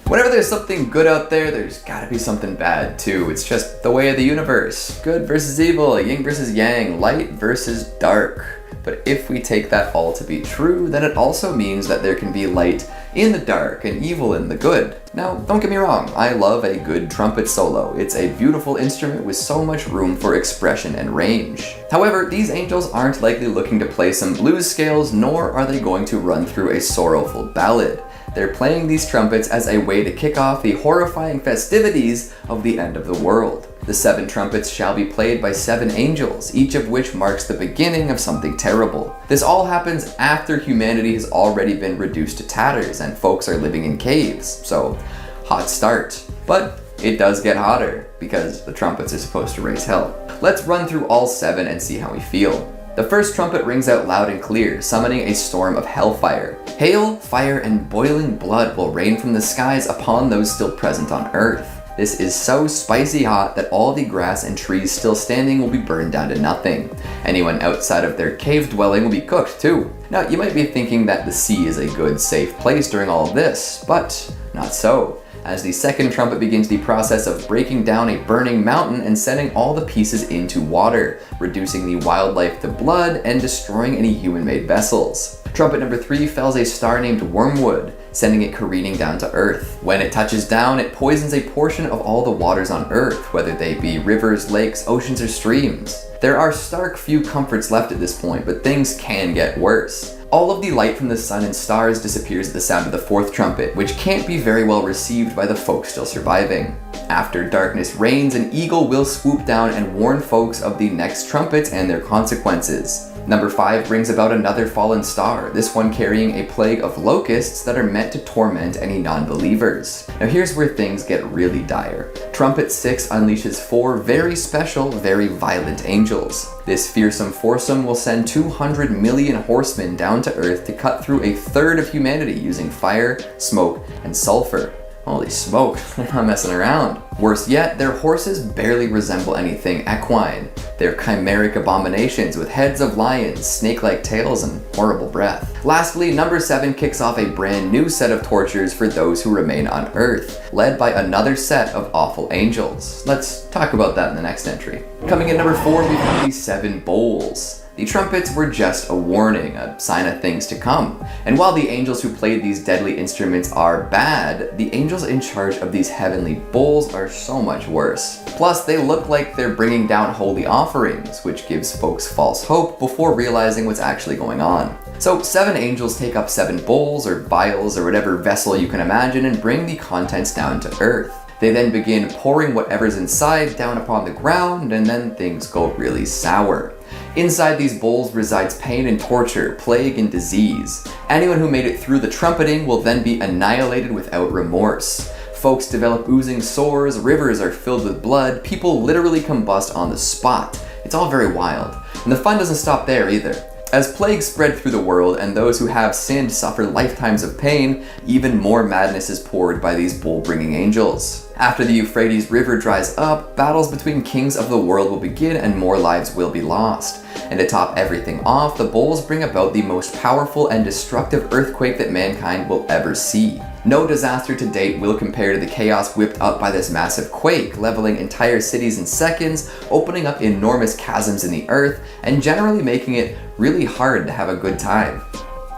Whenever there's something good out there, there's gotta be something bad too. It's just the way of the universe. Good versus evil, yin versus yang, light versus dark. But if we take that all to be true, then it also means that there can be light in the dark and evil in the good. Now, don't get me wrong, I love a good trumpet solo. It's a beautiful instrument with so much room for expression and range. However, these angels aren't likely looking to play some blues scales, nor are they going to run through a sorrowful ballad. They're playing these trumpets as a way to kick off the horrifying festivities of the end of the world. The 7 trumpets shall be played by 7 angels, each of which marks the beginning of something terrible. This all happens after humanity has already been reduced to tatters and folks are living in caves, so hot start. But it does get hotter, because the trumpets are supposed to raise hell. Let's run through all 7 and see how we feel. The first trumpet rings out loud and clear, summoning a storm of hellfire. Hail, fire, and boiling blood will rain from the skies upon those still present on Earth. This is so spicy hot that all the grass and trees still standing will be burned down to nothing. Anyone outside of their cave dwelling will be cooked too. Now, you might be thinking that the sea is a good, safe place during all of this, but not so. As the second trumpet begins the process of breaking down a burning mountain and sending all the pieces into water, reducing the wildlife to blood and destroying any human-made vessels. Trumpet number 3 fells a star named Wormwood, sending it careening down to Earth. When it touches down, it poisons a portion of all the waters on Earth, whether they be rivers, lakes, oceans, or streams. There are stark few comforts left at this point, but things can get worse. All of the light from the sun and stars disappears at the sound of the 4th trumpet, which can't be very well received by the folks still surviving. After darkness reigns, an eagle will swoop down and warn folks of the next trumpets and their consequences. Number 5 brings about another fallen star, this one carrying a plague of locusts that are meant to torment any non-believers. Now here's where things get really dire. Trumpet 6 unleashes 4 very special, very violent angels. This fearsome foursome will send 200 million horsemen down to Earth to cut through a third of humanity using fire, smoke, and sulfur. Holy smoke, they're not messing around. Worse yet, their horses barely resemble anything equine. They're chimeric abominations with heads of lions, snake-like tails, and horrible breath. Lastly, number 7 kicks off a brand new set of tortures for those who remain on Earth, led by another set of awful angels. Let's talk about that in the next entry. Coming in number 4, we have the 7 bowls. The trumpets were just a warning, a sign of things to come. And while the angels who played these deadly instruments are bad, the angels in charge of these heavenly bowls are so much worse. Plus, they look like they're bringing down holy offerings, which gives folks false hope before realizing what's actually going on. So 7 angels take up 7 bowls or vials or whatever vessel you can imagine and bring the contents down to Earth. They then begin pouring whatever's inside down upon the ground, and then things go really sour. Inside these bowls resides pain and torture, plague and disease. Anyone who made it through the trumpeting will then be annihilated without remorse. Folks develop oozing sores, rivers are filled with blood, people literally combust on the spot. It's all very wild. And the fun doesn't stop there either. As plagues spread through the world and those who have sinned suffer lifetimes of pain, even more madness is poured by these bowl-bringing angels. After the Euphrates River dries up, battles between kings of the world will begin and more lives will be lost. And to top everything off, the bowls bring about the most powerful and destructive earthquake that mankind will ever see. No disaster to date will compare to the chaos whipped up by this massive quake, leveling entire cities in seconds, opening up enormous chasms in the earth, and generally making it really hard to have a good time.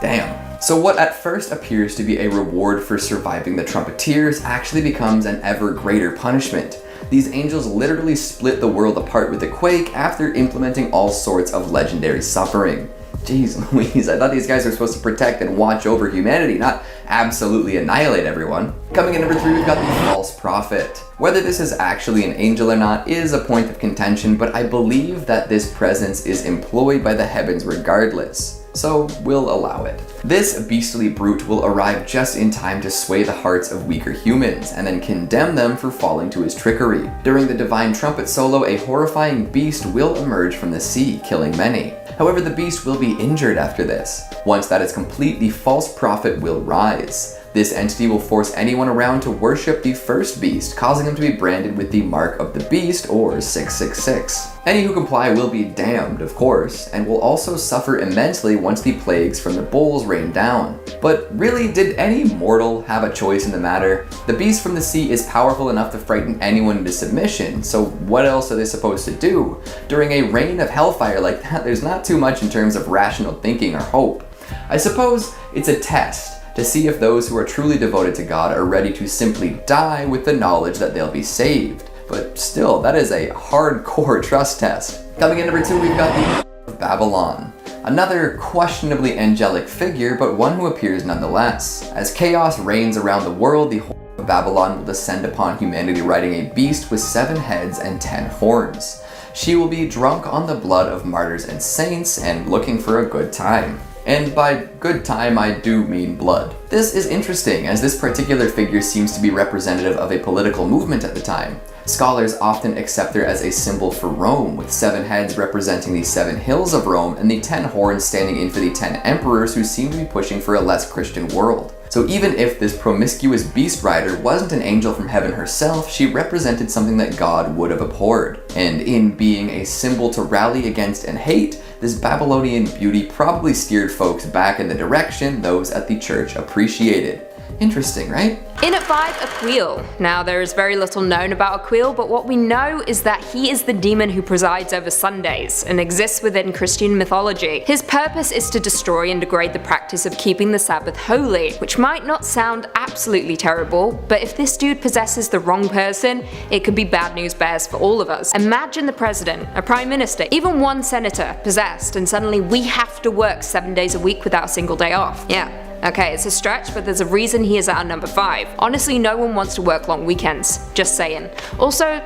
Damn. So what at first appears to be a reward for surviving the trumpeteers actually becomes an ever greater punishment. These angels literally split the world apart with the quake after implementing all sorts of legendary suffering. Jeez Louise, I thought these guys were supposed to protect and watch over humanity, not absolutely annihilate everyone. Coming in number 3, we've got the false prophet. Whether this is actually an angel or not is a point of contention, but I believe that this presence is employed by the heavens regardless, so we'll allow it. This beastly brute will arrive just in time to sway the hearts of weaker humans, and then condemn them for falling to his trickery. During the divine trumpet solo, a horrifying beast will emerge from the sea, killing many. However, the beast will be injured after this. Once that is complete, the false prophet will rise. This entity will force anyone around to worship the first beast, causing them to be branded with the mark of the beast, or 666. Any who comply will be damned, of course, and will also suffer immensely once the plagues from the bulls rain down. But really, did any mortal have a choice in the matter? The beast from the sea is powerful enough to frighten anyone into submission, so what else are they supposed to do? During a rain of hellfire like that, there's not too much in terms of rational thinking or hope. I suppose it's a test to see if those who are truly devoted to God are ready to simply die with the knowledge that they'll be saved. But still, that is a hardcore trust test. Coming in number 2, we've got the of Babylon. Another questionably angelic figure, but one who appears nonetheless. As chaos reigns around the world, the of Babylon will descend upon humanity riding a beast with 7 heads and 10 horns. She will be drunk on the blood of martyrs and saints and looking for a good time. And by good time, I do mean blood. This is interesting, as this particular figure seems to be representative of a political movement at the time. Scholars often accept her as a symbol for Rome, with 7 heads representing the 7 hills of Rome and the 10 horns standing in for the 10 emperors who seem to be pushing for a less Christian world. So even if this promiscuous beast rider wasn't an angel from heaven herself, she represented something that God would have abhorred. And in being a symbol to rally against and hate, this Babylonian beauty probably steered folks back in the direction those at the church appreciated. Interesting, right? In at 5, Aquil. Now, there is very little known about Aquil, but what we know is that he is the demon who presides over Sundays and exists within Christian mythology. His purpose is to destroy and degrade the practice of keeping the Sabbath holy, which might not sound absolutely terrible, but if this dude possesses the wrong person, it could be bad news bears for all of us. Imagine the president, a prime minister, even one senator possessed, and suddenly we have to work 7 days a week without a single day off. Yeah. Okay, it's a stretch, but there's a reason he is at our number 5. Honestly, no one wants to work long weekends. Just saying. Also,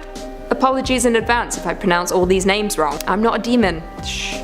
apologies in advance if I pronounce all these names wrong. I'm not a demon. Shh.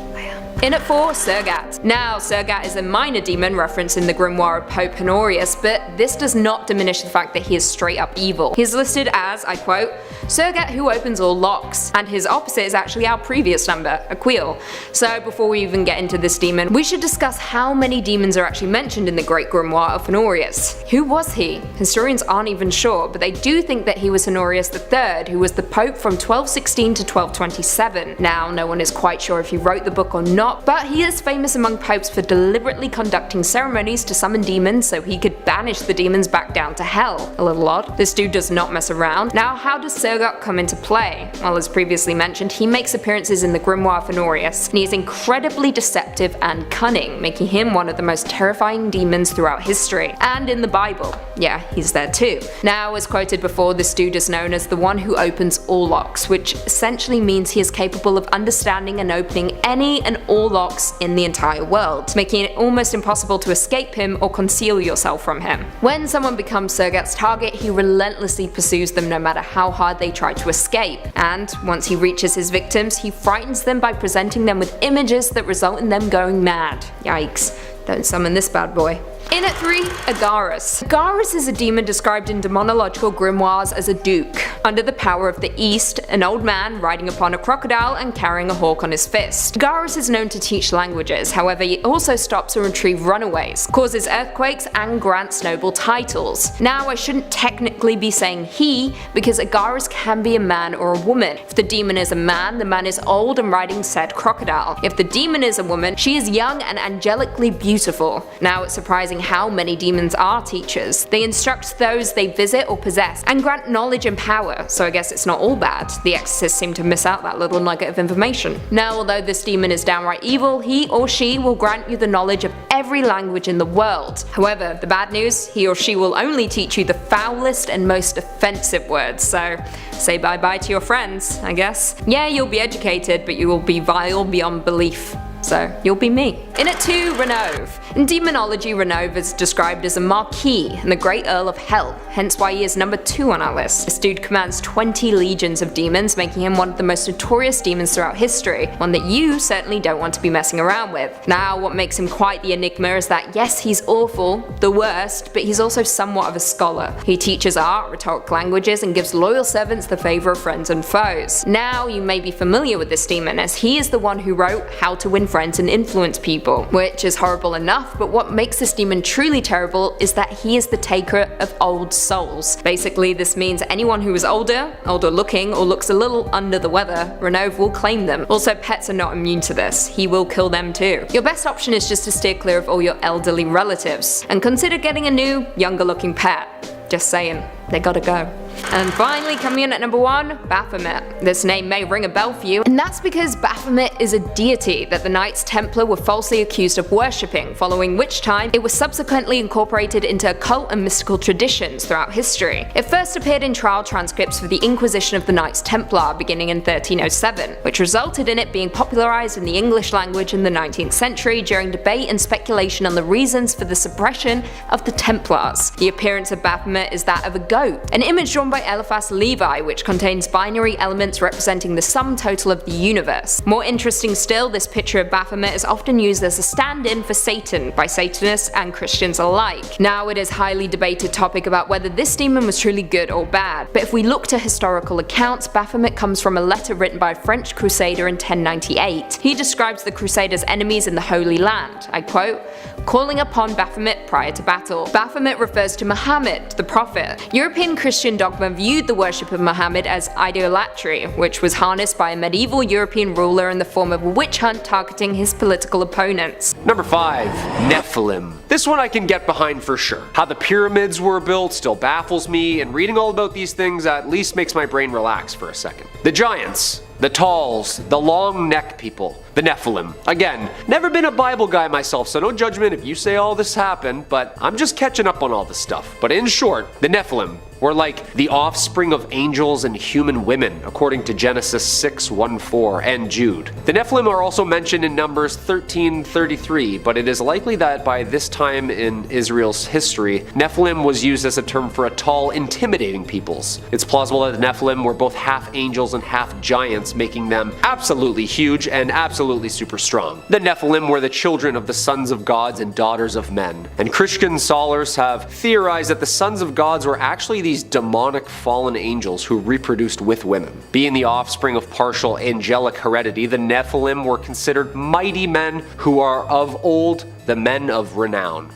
In at 4, Sergat. Now, Sergat is a minor demon referenced in the grimoire of Pope Honorius, but this does not diminish the fact that he is straight up evil. He is listed as, I quote, Sergat who opens all locks, and his opposite is actually our previous number, Aquil. So before we even get into this demon, we should discuss how many demons are actually mentioned in the Great Grimoire of Honorius. Who was he? Historians aren't even sure, but they do think that he was Honorius III, who was the Pope from 1216 to 1227. Now, no one is quite sure if he wrote the book or not, but he is famous among popes for deliberately conducting ceremonies to summon demons so he could banish the demons back down to hell. A little odd. This dude does not mess around. Now, how does Sergat come into play? Well, as previously mentioned, he makes appearances in the Grimoire of Honorius, and he is incredibly deceptive and cunning, making him one of the most terrifying demons throughout history. And in the Bible. Yeah, he's there too. Now, as quoted before, this dude is known as the one who opens all locks, which essentially means he is capable of understanding and opening any and all locks in the entire world, making it almost impossible to escape him or conceal yourself from him. When someone becomes Sergat's target, he relentlessly pursues them no matter how hard they try to escape, and once he reaches his victims, he frightens them by presenting them with images that result in them going mad. Yikes, don't summon this bad boy. In at 3, Agarus. Agarus is a demon described in demonological grimoires as a duke, under the power of the East, an old man riding upon a crocodile and carrying a hawk on his fist. Agarus is known to teach languages, however he also stops and retrieves runaways, causes earthquakes, and grants noble titles. Now, I shouldn't technically be saying he, because Agarus can be a man or a woman. If the demon is a man, the man is old and riding said crocodile. If the demon is a woman, she is young and angelically beautiful. Now, it's surprising how many demons are teachers. They instruct those they visit or possess, and grant knowledge and power, so I guess it's not all bad. The exorcists seem to miss out that little nugget of information. Now, although this demon is downright evil, he or she will grant you the knowledge of every language in the world. However, the bad news, he or she will only teach you the foulest and most offensive words, so say bye bye to your friends, I guess. Yeah, you'll be educated, but you will be vile beyond belief. So, you'll be me. In at 2, Renove. In demonology, Renove is described as a Marquis and the Great Earl of Hell, hence why he is number 2 on our list. This dude commands 20 legions of demons, making him one of the most notorious demons throughout history, one that you certainly don't want to be messing around with. Now, what makes him quite the enigma is that yes, he's awful, the worst, but he's also somewhat of a scholar. He teaches art, rhetoric languages, and gives loyal servants the favor of friends and foes. Now, you may be familiar with this demon, as he is the one who wrote How to Win Friends friends and influence people, which is horrible enough, but what makes this demon truly terrible is that he is the taker of old souls. Basically, this means anyone who is older looking, or looks a little under the weather, Renov will claim them. Also, pets are not immune to this. He will kill them too. Your best option is just to steer clear of all your elderly relatives, and consider getting a new, younger looking pet. Just saying, they gotta go. And finally, coming in at number 1, Baphomet. This name may ring a bell for you, and that's because Baphomet is a deity that the Knights Templar were falsely accused of worshipping, following which time it was subsequently incorporated into occult and mystical traditions throughout history. It first appeared in trial transcripts for the Inquisition of the Knights Templar beginning in 1307, which resulted in it being popularized in the English language in the 19th century during debate and speculation on the reasons for the suppression of the Templars. The appearance of Baphomet is that of a goat, an image drawn by Eliphas Levi, which contains binary elements representing the sum total of the universe. More interesting still, this picture of Baphomet is often used as a stand-in for Satan by Satanists and Christians alike. Now, it is a highly debated topic about whether this demon was truly good or bad, but if we look to historical accounts, Baphomet comes from a letter written by a French crusader in 1098. He describes the crusaders' enemies in the Holy Land, I quote, calling upon Baphomet prior to battle. Baphomet refers to Muhammad, the prophet. European Christian dogma viewed the worship of Muhammad as idolatry, which was harnessed by a medieval European ruler in the form of a witch hunt targeting his political opponents. Number 5. Nephilim. This one I can get behind for sure. How the pyramids were built still baffles me, and reading all about these things at least makes my brain relax for a second. The giants, the talls, the long neck people, the Nephilim. Again, never been a Bible guy myself, so no judgment if you say all this happened, but I'm just catching up on all this stuff. But in short, the Nephilim were like the offspring of angels and human women, according to Genesis 6:1-4 and Jude. The Nephilim are also mentioned in Numbers 13:33, but it is likely that by this time in Israel's history, Nephilim was used as a term for a tall, intimidating peoples. It's plausible that the Nephilim were both half angels and half giants, making them absolutely huge and absolutely super strong. The Nephilim were the children of the sons of gods and daughters of men, and Christian scholars have theorized that the sons of gods were actually these demonic fallen angels who reproduced with women. Being the offspring of partial angelic heredity, the Nephilim were considered mighty men who are of old the men of renown.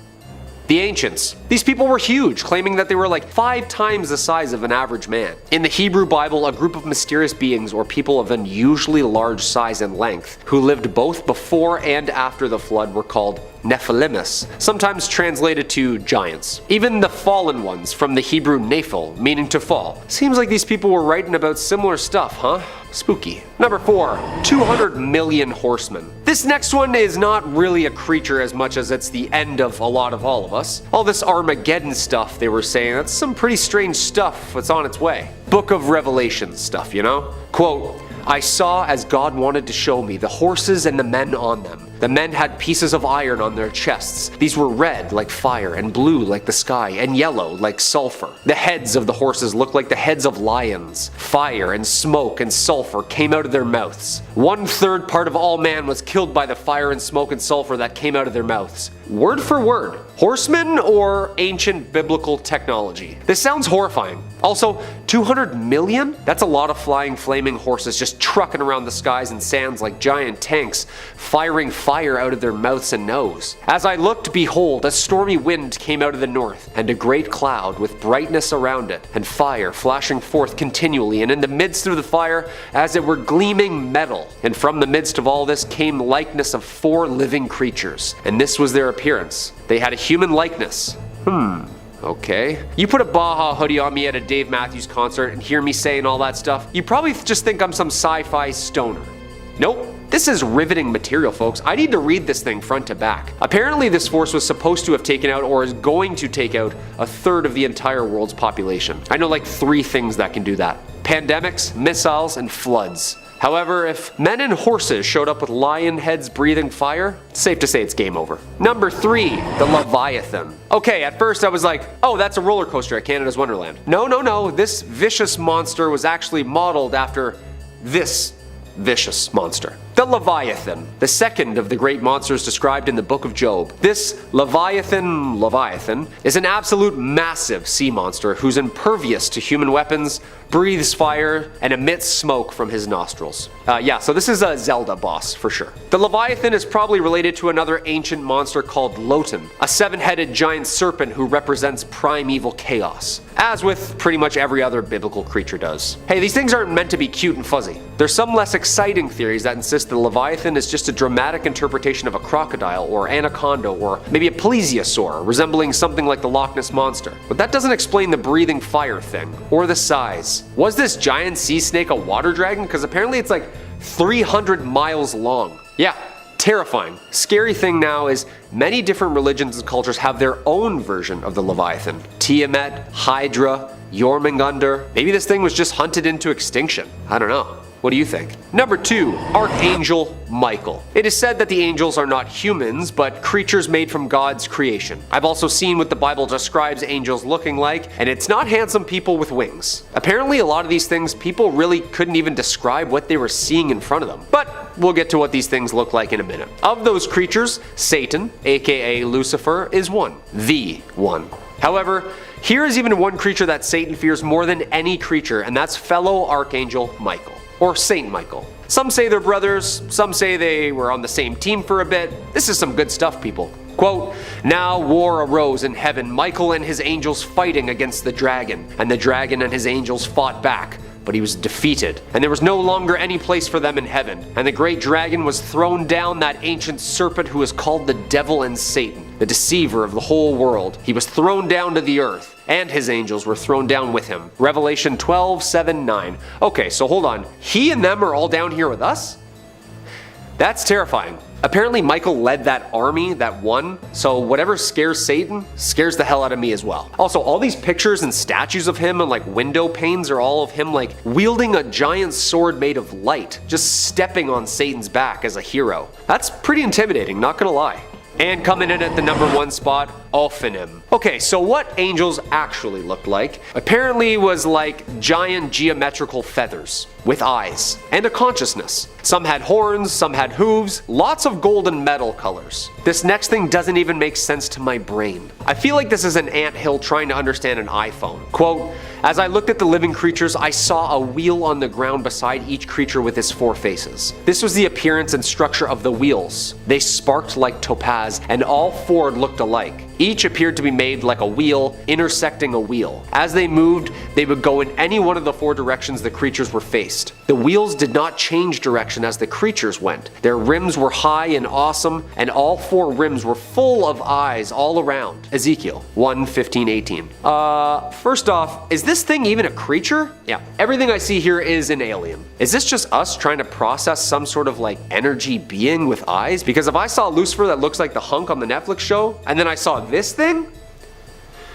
The ancients. These people were huge, claiming that they were like 5 times the size of an average man. In the Hebrew Bible, a group of mysterious beings or people of unusually large size and length who lived both before and after the flood were called Nephilimus, sometimes translated to giants. Even the fallen ones from the Hebrew Nephil, meaning to fall. Seems like these people were writing about similar stuff, huh? Spooky. Number 4. 200 million horsemen. This next one is not really a creature as much as it's the end of a lot of all of us. All this Armageddon stuff they were saying, that's some pretty strange stuff that's on its way. Book of Revelation stuff, you know? Quote, I saw as God wanted to show me the horses and the men on them. The men had pieces of iron on their chests. These were red like fire and blue like the sky and yellow like sulfur. The heads of the horses looked like the heads of lions. Fire and smoke and sulfur came out of their mouths. 1/3 part of all man was killed by the fire and smoke and sulfur that came out of their mouths. Word for word. Horsemen or ancient biblical technology? This sounds horrifying. Also, 200 million? That's a lot of flying flaming horses just trucking around the skies and sands like giant tanks, firing fire out of their mouths and nose. As I looked, behold, a stormy wind came out of the north, and a great cloud with brightness around it, and fire flashing forth continually, and in the midst of the fire, as it were gleaming metal. And from the midst of all this came likeness of 4 living creatures, and this was their appearance. They had a human likeness. Okay. You put a Baja hoodie on me at a Dave Matthews concert and hear me saying all that stuff, you probably just think I'm some sci-fi stoner. Nope. This is riveting material, folks. I need to read this thing front to back. Apparently this force was supposed to have taken out, or is going to take out, 1/3 of the entire world's population. I know like 3 things that can do that. Pandemics, missiles, and floods. However, if men and horses showed up with lion heads breathing fire, it's safe to say it's game over. Number 3, the Leviathan. Okay, at first I was like, oh, that's a roller coaster at Canada's Wonderland. No, this vicious monster was actually modeled after this vicious monster. The The Leviathan, the second of the great monsters described in the book of Job. This Leviathan, is an absolute massive sea monster who's impervious to human weapons, breathes fire, and emits smoke from his nostrils. So this is a Zelda boss for sure. The Leviathan is probably related to another ancient monster called Lotan, a seven-headed giant serpent who represents primeval chaos, as with pretty much every other biblical creature does. Hey, these things aren't meant to be cute and fuzzy. There's some less exciting theories that insist the Leviathan is just a dramatic interpretation of a crocodile or anaconda or maybe a plesiosaur, resembling something like the Loch Ness Monster. But that doesn't explain the breathing fire thing, or the size. Was this giant sea snake a water dragon? Because apparently it's like 300 miles long. Yeah, terrifying. Scary thing now is many different religions and cultures have their own version of the Leviathan. Tiamat, Hydra, Jormungandr. Maybe this thing was just hunted into extinction. I don't know. What do you think? Number 2, Archangel Michael. It is said that the angels are not humans, but creatures made from God's creation. I've also seen what the Bible describes angels looking like, and it's not handsome people with wings. Apparently, a lot of these things, people really couldn't even describe what they were seeing in front of them. But we'll get to what these things look like in a minute. Of those creatures, Satan, aka Lucifer, is one. The one. However, here is even one creature that Satan fears more than any creature, and that's fellow Archangel Michael. Or Saint Michael. Some say they're brothers, some say they were on the same team for a bit. This is some good stuff, people. Quote, "Now war arose in heaven, Michael and his angels fighting against the dragon, and the dragon and his angels fought back. But he was defeated, and there was no longer any place for them in heaven. And the great dragon was thrown down, that ancient serpent who is called the devil and Satan, the deceiver of the whole world. He was thrown down to the earth, and his angels were thrown down with him." Revelation 12:7-9. Okay, so hold on. He and them are all down here with us? That's terrifying. Apparently Michael led that army that won, so whatever scares Satan scares the hell out of me as well. Also, all these pictures and statues of him and like window panes are all of him like wielding a giant sword made of light, just stepping on Satan's back as a hero. That's pretty intimidating, not gonna lie. And coming in at the number 1 spot, Ophanim. Okay, so what angels actually looked like apparently was like giant geometrical feathers with eyes and a consciousness. Some had horns, some had hooves, lots of gold and metal colors. This next thing doesn't even make sense to my brain. I feel like this is an anthill trying to understand an iPhone. Quote, "As I looked at the living creatures, I saw a wheel on the ground beside each creature with its 4 faces. This was the appearance and structure of the wheels. They sparked like topaz, and all 4 looked alike. Each appeared to be made like a wheel, intersecting a wheel. As they moved, they would go in any one of the 4 directions the creatures were faced. The wheels did not change direction as the creatures went. Their rims were high and awesome, and all 4 rims were full of eyes all around." Ezekiel 1:15-18. First off, is this thing even a creature? Yeah, everything I see here is an alien. Is this just us trying to process some sort of like energy being with eyes? Because if I saw Lucifer that looks like the hunk on the Netflix show, and then I saw this thing?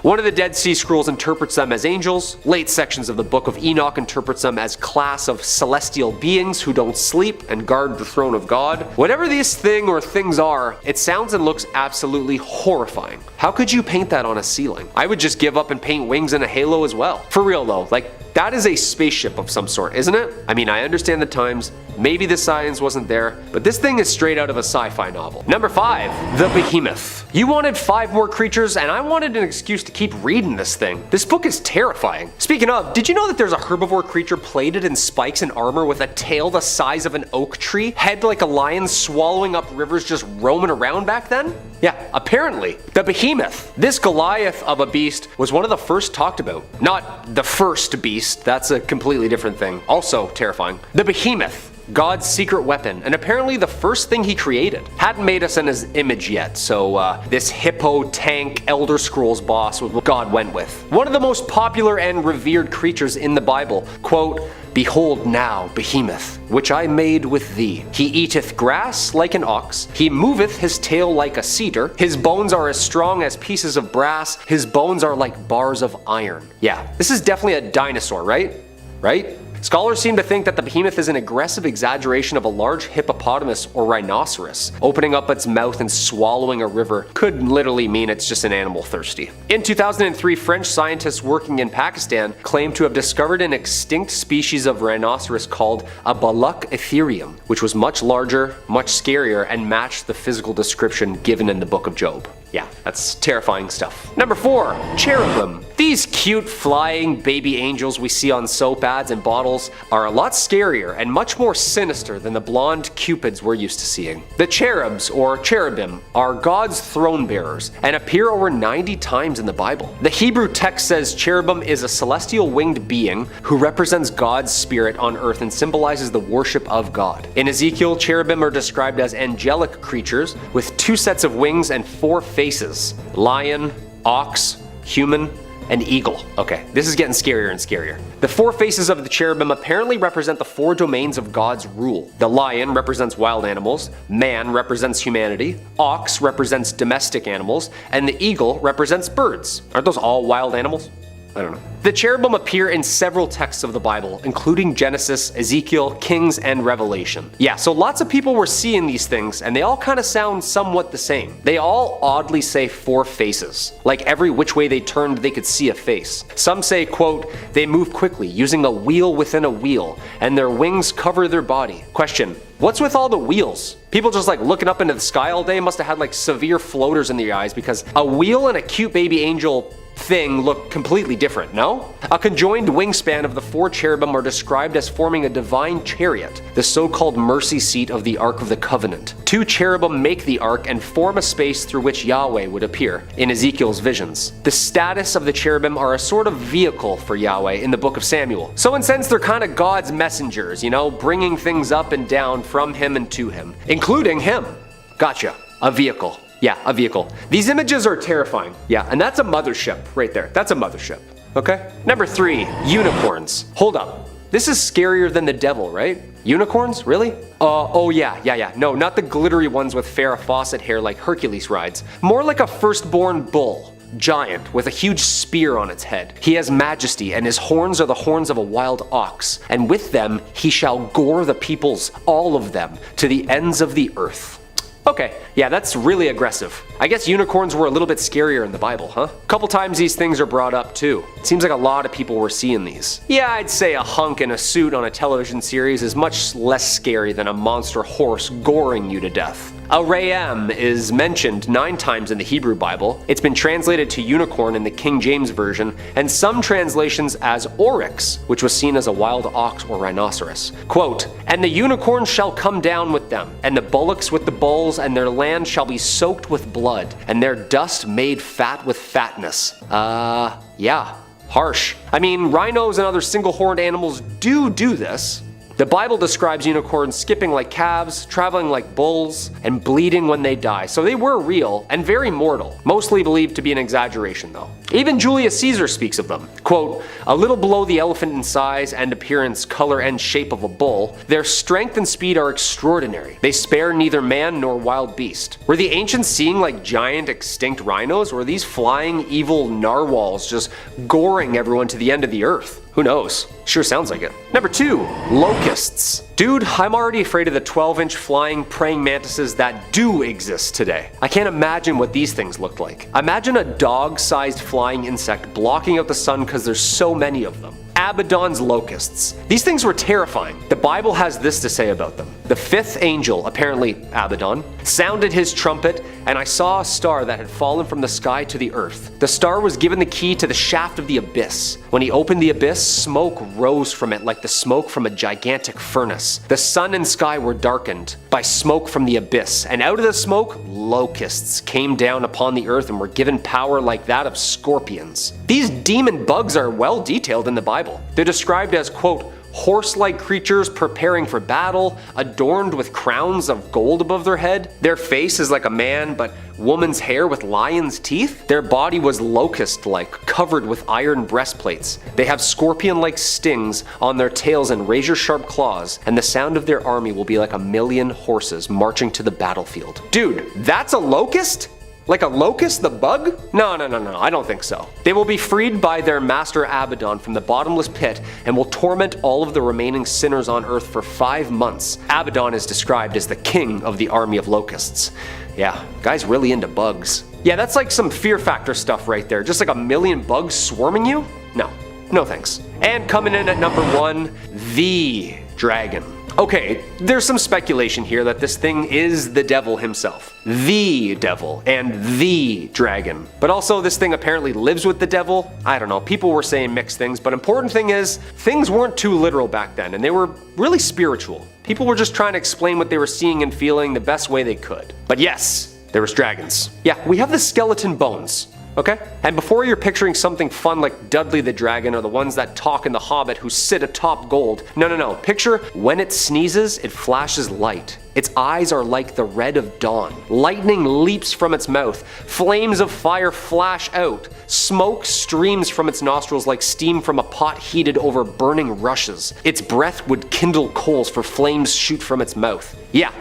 One of the Dead Sea Scrolls interprets them as angels. Late sections of the Book of Enoch interprets them as class of celestial beings who don't sleep and guard the throne of God. Whatever this thing or things are, it sounds and looks absolutely horrifying. How could you paint that on a ceiling? I would just give up and paint wings and a halo as well. For real though, like that is a spaceship of some sort, isn't it? I mean, I understand the times, maybe the science wasn't there, but this thing is straight out of a sci-fi novel. Number 5, the Behemoth. You wanted 5 more creatures, and I wanted an excuse to keep reading this thing. This book is terrifying. Speaking of, did you know that there's a herbivore creature plated in spikes and armor with a tail the size of an oak tree, head like a lion swallowing up rivers just roaming around back then? Yeah, apparently. The Behemoth. This Goliath of a beast was one of the first talked about. Not the first beast, that's a completely different thing. Also terrifying. The Behemoth. God's secret weapon, and apparently the first thing he created. Hadn't made us in his image yet, so this hippo tank Elder Scrolls boss was what God went with. One of the most popular and revered creatures in the Bible. Quote, "Behold now Behemoth, which I made with thee. He eateth grass like an ox. He moveth his tail like a cedar. His bones are as strong as pieces of brass. His bones are like bars of iron." Yeah, this is definitely a dinosaur, right? Right? Scholars seem to think that the behemoth is an aggressive exaggeration of a large hippopotamus or rhinoceros. Opening up its mouth and swallowing a river could literally mean it's just an animal thirsty. In 2003, French scientists working in Pakistan claimed to have discovered an extinct species of rhinoceros called a Balak Ethereum, which was much larger, much scarier, and matched the physical description given in the Book of Job. Yeah, that's terrifying stuff. Number 4, cherubim. These cute flying baby angels we see on soap ads and bottles are a lot scarier and much more sinister than the blonde cupids we're used to seeing. The cherubs, or cherubim, are God's throne bearers and appear over 90 times in the Bible. The Hebrew text says cherubim is a celestial winged being who represents God's spirit on earth and symbolizes the worship of God. In Ezekiel, cherubim are described as angelic creatures with 2 sets of wings and 4 faces: lion, ox, human, and eagle. Okay, this is getting scarier and scarier. The 4 faces of the cherubim apparently represent the 4 domains of God's rule. The lion represents wild animals, man represents humanity, ox represents domestic animals, and the eagle represents birds. Aren't those all wild animals? I don't know. The cherubim appear in several texts of the Bible, including Genesis, Ezekiel, Kings, and Revelation. Yeah, so lots of people were seeing these things, and they all kind of sound somewhat the same. They all oddly say 4 faces. Like every which way they turned, they could see a face. Some say, quote, they move quickly, using a wheel within a wheel, and their wings cover their body. Question, what's with all the wheels? People just like looking up into the sky all day must have had like severe floaters in their eyes, because a wheel and a cute baby angel thing look completely different, no? A conjoined wingspan of the 4 cherubim are described as forming a divine chariot, the so-called mercy seat of the Ark of the Covenant. 2 cherubim make the Ark and form a space through which Yahweh would appear in Ezekiel's visions. The status of the cherubim are a sort of vehicle for Yahweh in the book of Samuel. So in a sense, they're kind of God's messengers, you know, bringing things up and down from him and to him, including him. Gotcha. A vehicle. Yeah, a vehicle. These images are terrifying. Yeah, and that's a mothership right there. That's a mothership. Okay? Number 3, unicorns. Hold up. This is scarier than the devil, right? Unicorns? Really? Oh yeah. No, not the glittery ones with Farrah Fawcett hair like Hercules rides. More like a firstborn bull. Giant, with a huge spear on its head. He has majesty, and his horns are the horns of a wild ox, and with them he shall gore the peoples, all of them, to the ends of the earth. Okay, yeah, that's really aggressive. I guess unicorns were a little bit scarier in the Bible, huh? A couple times these things are brought up too. It seems like a lot of people were seeing these. Yeah, I'd say a hunk in a suit on a television series is much less scary than a monster horse goring you to death. A ram is mentioned 9 times in the Hebrew Bible. It's been translated to unicorn in the King James Version, and some translations as oryx, which was seen as a wild ox or rhinoceros. Quote, and the unicorn shall come down with them, and the bullocks with the bulls, and their land shall be soaked with blood, and their dust made fat with fatness. Yeah, harsh. I mean, rhinos and other single-horned animals do this. The Bible describes unicorns skipping like calves, traveling like bulls, and bleeding when they die, so they were real and very mortal, mostly believed to be an exaggeration though. Even Julius Caesar speaks of them. Quote, a little below the elephant in size and appearance, color, and shape of a bull, their strength and speed are extraordinary. They spare neither man nor wild beast. Were the ancients seeing like giant extinct rhinos, or were these flying evil narwhals just goring everyone to the end of the earth? Who knows? Sure sounds like it. Number 2, locusts. Dude, I'm already afraid of the 12-inch flying praying mantises that do exist today. I can't imagine what these things looked like. Imagine a dog-sized flying insect blocking out the sun because there's so many of them. Abidan's locusts. These things were terrifying. The Bible has this to say about them. The 5th angel, apparently Abidan, sounded his trumpet, and I saw a star that had fallen from the sky to the earth. The star was given the key to the shaft of the abyss. When he opened the abyss, smoke rose from it like the smoke from a gigantic furnace. The sun and sky were darkened by smoke from the abyss, and out of the smoke, locusts came down upon the earth and were given power like that of scorpions. These demon bugs are well detailed in the Bible. They're described as, quote, horse-like creatures preparing for battle, adorned with crowns of gold above their head. Their face is like a man, but woman's hair with lion's teeth. Their body was locust-like, covered with iron breastplates. They have scorpion-like stings on their tails and razor-sharp claws, and the sound of their army will be like 1,000,000 horses marching to the battlefield. Dude, that's a locust? Like a locust, the bug? No, I don't think so. They will be freed by their master Abidan from the bottomless pit and will torment all of the remaining sinners on earth for 5 months. Abidan is described as the king of the army of locusts. Yeah, guy's really into bugs. Yeah, that's like some Fear Factor stuff right there. Just like a million bugs swarming you? No thanks. And coming in at number 1, the dragon. Okay, there's some speculation here that this thing is the devil himself. The devil and the dragon. But also this thing apparently lives with the devil. I don't know, people were saying mixed things, but important thing is, things weren't too literal back then, and they were really spiritual. People were just trying to explain what they were seeing and feeling the best way they could. But yes, there was dragons. Yeah, we have the skeleton bones. Okay? And before you're picturing something fun like Dudley the Dragon or the ones that talk in The Hobbit who sit atop gold. No. Picture when it sneezes, it flashes light. Its eyes are like the red of dawn. Lightning leaps from its mouth. Flames of fire flash out. Smoke streams from its nostrils like steam from a pot heated over burning rushes. Its breath would kindle coals, for flames shoot from its mouth. Yeah,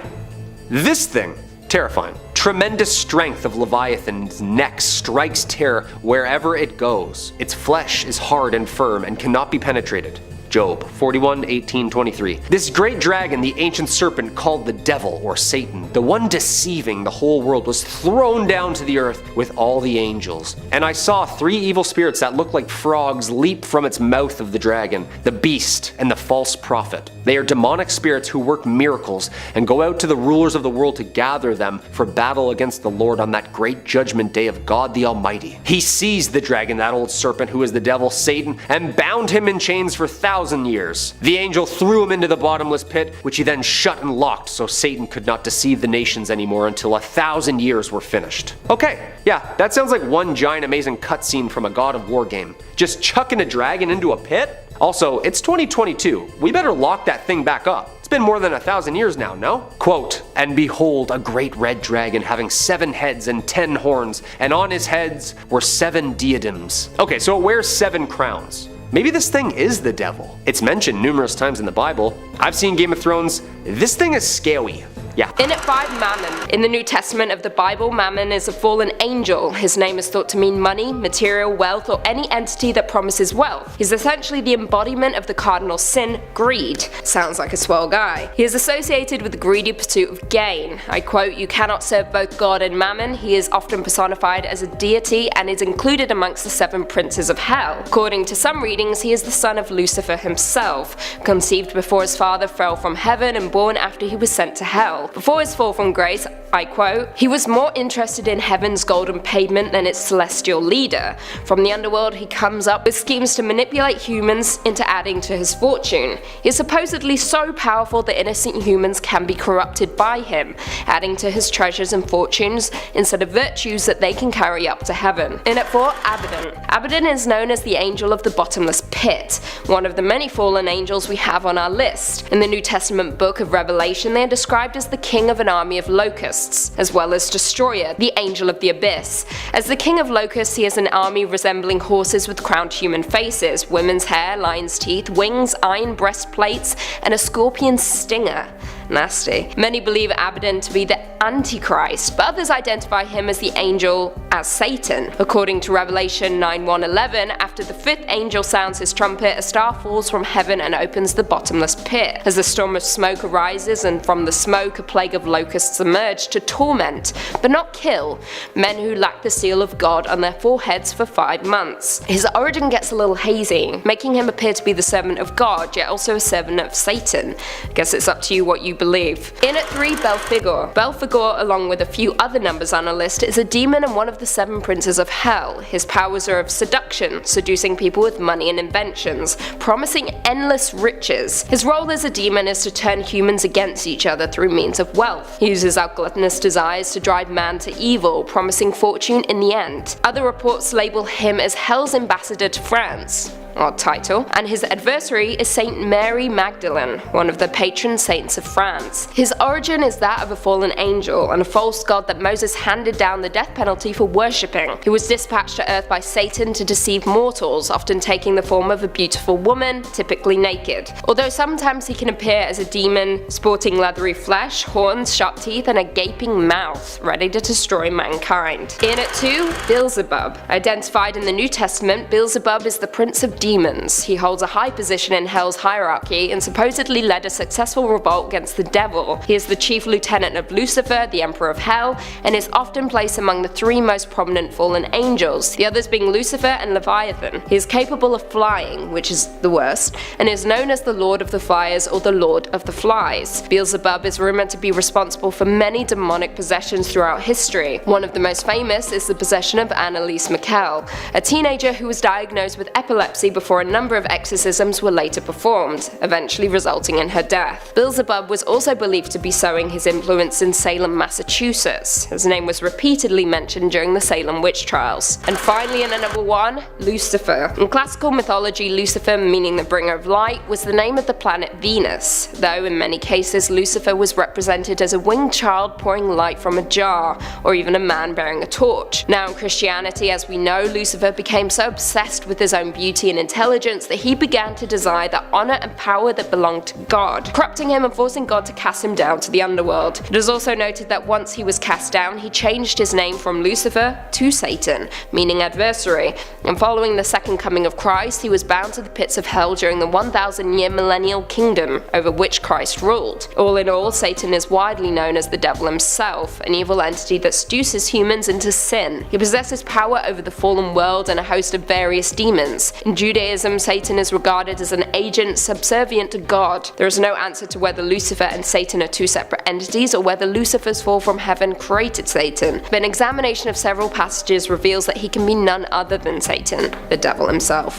this thing. Terrifying. Tremendous strength of Leviathan's neck strikes terror wherever it goes. Its flesh is hard and firm and cannot be penetrated. Job 41:18-23. This great dragon, the ancient serpent called the devil or Satan, the one deceiving the whole world, was thrown down to the earth with all the angels. And I saw 3 evil spirits that looked like frogs leap from its mouth of the dragon, the beast and the false prophet. They are demonic spirits who work miracles and go out to the rulers of the world to gather them for battle against the Lord on that great judgment day of God the Almighty. He seized the dragon, that old serpent who is the devil, Satan, and bound him in chains for thousands years. The angel threw him into the bottomless pit, which he then shut and locked so Satan could not deceive the nations anymore until 1,000 years were finished. Okay, yeah, that sounds like one giant amazing cutscene from a God of War game. Just chucking a dragon into a pit? Also, it's 2022. We better lock that thing back up. It's been more than 1,000 years now, no? Quote, and behold, a great red dragon having 7 heads and 10 horns, and on his heads were 7 diadems. Okay, so it wears 7 crowns. Maybe this thing is the devil. It's mentioned numerous times in the Bible. I've seen Game of Thrones. This thing is scary. Yeah. In at 5, Mammon. In the New Testament of the Bible, Mammon is a fallen angel. His name is thought to mean money, material wealth, or any entity that promises wealth. He's essentially the embodiment of the cardinal sin, greed. Sounds like a swell guy. He is associated with the greedy pursuit of gain. I quote, "You cannot serve both God and Mammon." He is often personified as a deity and is included amongst the 7 princes of hell. According to some readings, he is the son of Lucifer himself, conceived before his father fell from heaven and born after he was sent to hell. Before his fall from grace, I quote, "He was more interested in heaven's golden pavement than its celestial leader. From the underworld he comes up with schemes to manipulate humans into adding to his fortune. He is supposedly so powerful that innocent humans can be corrupted by him, adding to his treasures and fortunes instead of virtues that they can carry up to heaven." In at 4, Abidan. Abidan is known as the angel of the bottomless pit, one of the many fallen angels we have on our list. In the New Testament book of Revelation, they are described as the king of an army of locusts, as well as Destroyer, the angel of the abyss. As the king of locusts, he has an army resembling horses with crowned human faces, women's hair, lion's teeth, wings, iron breastplates, and a scorpion stinger. Nasty. Many believe Abidan to be the Antichrist, but others identify him as the angel as Satan. According to Revelation 9:1-11, after the 5th angel sounds his trumpet, a star falls from heaven and opens the bottomless pit. As a storm of smoke arises, and from the smoke a plague of locusts emerge to torment, but not kill, men who lack the seal of God on their foreheads for 5 months. His origin gets a little hazy, making him appear to be the servant of God, yet also a servant of Satan. Guess it's up to you what you believe. In at 3, Bigor. Bigor, along with a few other numbers on our list, is a demon and one of the 7 princes of hell. His powers are of seduction, seducing people with money and inventions, promising endless riches. His role as a demon is to turn humans against each other through means of wealth. He uses our gluttonous desires to drive man to evil, promising fortune in the end. Other reports label him as hell's ambassador to France. odd title, and his adversary is Saint Mary Magdalene, one of the patron saints of France. His origin is that of a fallen angel and a false god that Moses handed down the death penalty for worshipping. He was dispatched to earth by Satan to deceive mortals, often taking the form of a beautiful woman, typically naked. Although sometimes he can appear as a demon, sporting leathery flesh, horns, sharp teeth, and a gaping mouth, ready to destroy mankind. In at 2, Beelzebub. Identified in the New Testament, Beelzebub is the prince of demons. He holds a high position in Hell's hierarchy and supposedly led a successful revolt against the devil. He is the chief lieutenant of Lucifer, the emperor of Hell, and is often placed among the 3 most prominent fallen angels, the others being Lucifer and Leviathan. He is capable of flying, which is the worst, and is known as the Lord of the Fires or the Lord of the Flies. Beelzebub is rumored to be responsible for many demonic possessions throughout history. One of the most famous is the possession of Anneliese Michael, a teenager who was diagnosed with epilepsy before a number of exorcisms were later performed, eventually resulting in her death. Beelzebub was also believed to be sowing his influence in Salem, Massachusetts. His name was repeatedly mentioned during the Salem witch trials. And finally, in at number 1, Lucifer. In classical mythology, Lucifer, meaning the bringer of light, was the name of the planet Venus, though in many cases Lucifer was represented as a winged child pouring light from a jar, or even a man bearing a torch. Now in Christianity, as we know, Lucifer became so obsessed with his own beauty and intelligence that he began to desire the honor and power that belonged to God, corrupting him and forcing God to cast him down to the underworld. It is also noted that once he was cast down, he changed his name from Lucifer to Satan, meaning adversary, and following the second coming of Christ, he was bound to the pits of hell during the 1,000-year millennial kingdom over which Christ ruled. All in all, Satan is widely known as the devil himself, an evil entity that seduces humans into sin. He possesses power over the fallen world and a host of various demons. In Judaism, Satan is regarded as an agent subservient to God. There is no answer to whether Lucifer and Satan are 2 separate entities or whether Lucifer's fall from heaven created Satan, but an examination of several passages reveals that he can be none other than Satan, the devil himself.